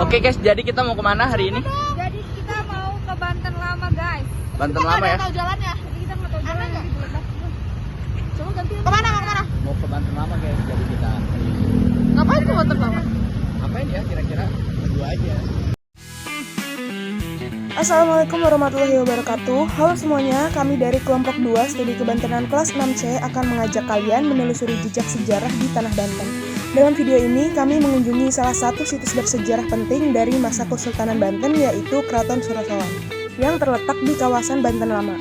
Oke guys, jadi kita mau kemana hari ini? Jadi kita mau ke Banten Lama guys. Banten Lama ya? Tahu jalannya. Jadi kita nggak tahu jalannya. Coba ganti. Kemana? Mau ke Banten Lama guys, jadi kita Ngapain ke Banten Lama? ngapain ya kira-kira? Berdua aja. Assalamualaikum warahmatullahi wabarakatuh. Halo semuanya, kami dari kelompok 2 studi kebantenan kelas 6C akan mengajak kalian menelusuri jejak sejarah di Tanah Banten. Dalam video ini kami mengunjungi salah satu situs bersejarah penting dari masa Kesultanan Banten, yaitu Keraton Surosowan yang terletak di kawasan Banten Lama.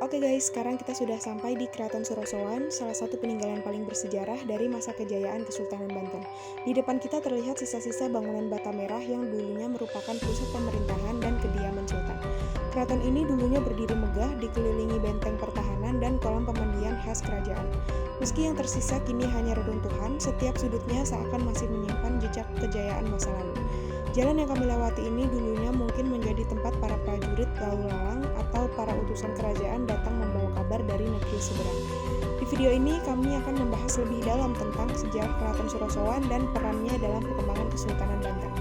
Oke guys, sekarang kita sudah sampai di Keraton Surosowan, salah satu peninggalan paling bersejarah dari masa kejayaan Kesultanan Banten. Di depan kita terlihat sisa-sisa bangunan bata merah yang dulunya merupakan pusat pemerintahan dan kediaman sultan. Keraton ini dulunya berdiri megah, dikelilingi benteng pertahanan dan kolam pemandian khas kerajaan. Meski yang tersisa kini hanya reruntuhan, setiap sudutnya seakan masih menyimpan jejak kejayaan masa lalu. Jalan yang kami lewati ini dulunya mungkin menjadi tempat para prajurit lalu lalang atau para utusan kerajaan datang membawa kabar dari negeri seberang. Di video ini kami akan membahas lebih dalam tentang sejarah Keraton Surosowan dan perannya dalam perkembangan Kesultanan Banten.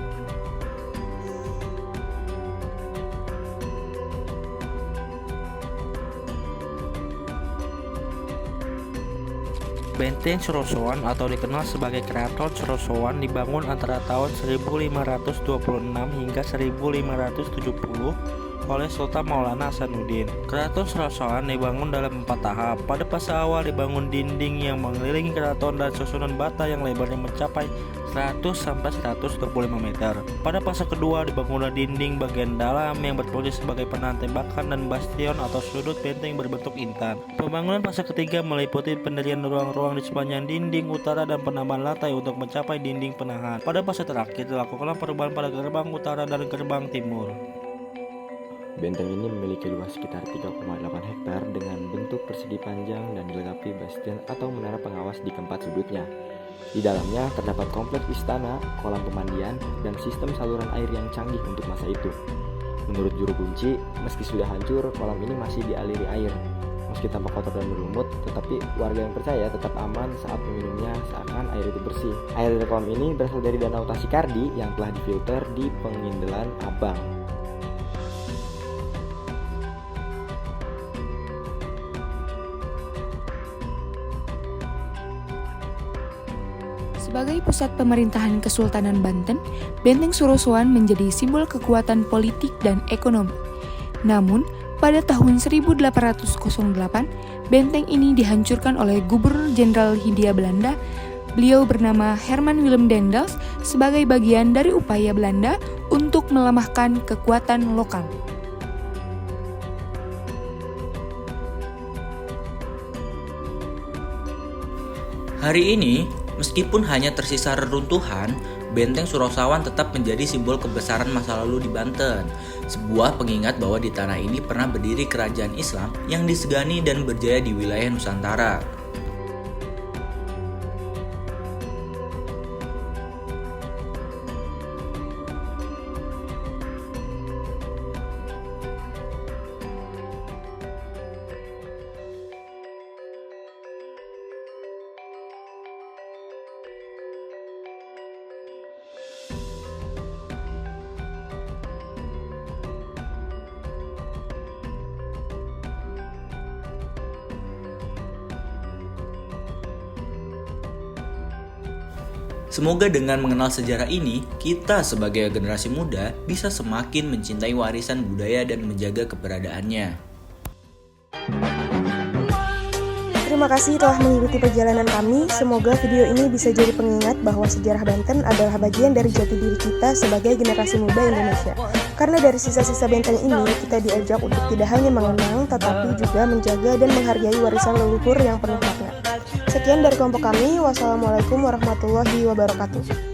Benteng Surosowan atau dikenal sebagai Keraton Surosowan dibangun antara tahun 1526 hingga 1570 oleh Sultan Maulana Hasanuddin. Keraton Surosowan dibangun dalam 4 tahap. Pada fase awal dibangun dinding yang mengelilingi keraton dan susunan bata yang lebarnya mencapai 100-125 meter. Pada fase kedua dibangunlah dinding bagian dalam yang berfungsi sebagai penahan tembakan dan bastion atau sudut benteng berbentuk intan. Pembangunan fase ketiga meliputi pendirian ruang-ruang di sepanjang dinding utara dan penambahan lantai untuk mencapai dinding penahan. Pada fase terakhir dilakukanlah perubahan pada gerbang utara dan gerbang timur. Benteng ini memiliki luas sekitar 3,8 hektar dengan bentuk persegi panjang dan dilengkapi bastion atau menara pengawas di keempat sudutnya. Di dalamnya terdapat kompleks istana, kolam pemandian, dan sistem saluran air yang canggih untuk masa itu. Menurut juru kunci, meski sudah hancur, kolam ini masih dialiri air. Meski tampak kotor dan berlumut, tetapi warga yang percaya tetap aman saat meminumnya seakan air itu bersih. Air dari kolam ini berasal dari Danau Tasikardi yang telah difilter di Pengindelan Abang. Sebagai pusat pemerintahan Kesultanan Banten, Benteng Surosowan menjadi simbol kekuatan politik dan ekonomi. Namun, pada tahun 1808, benteng ini dihancurkan oleh Gubernur Jenderal Hindia Belanda. Beliau bernama Herman Willem Daendels sebagai bagian dari upaya Belanda untuk melemahkan kekuatan lokal. Hari ini, meskipun hanya tersisa reruntuhan, Benteng Surosowan tetap menjadi simbol kebesaran masa lalu di Banten. Sebuah pengingat bahwa di tanah ini pernah berdiri kerajaan Islam yang disegani dan berjaya di wilayah Nusantara. Semoga dengan mengenal sejarah ini, kita sebagai generasi muda bisa semakin mencintai warisan budaya dan menjaga keberadaannya. Terima kasih telah mengikuti perjalanan kami. Semoga video ini bisa jadi pengingat bahwa sejarah Banten adalah bagian dari jati diri kita sebagai generasi muda Indonesia. Karena dari sisa-sisa benteng ini, kita diajak untuk tidak hanya mengenang, tetapi juga menjaga dan menghargai warisan leluhur yang penuh makna. Sekian dari kelompok kami. Wassalamualaikum warahmatullahi wabarakatuh.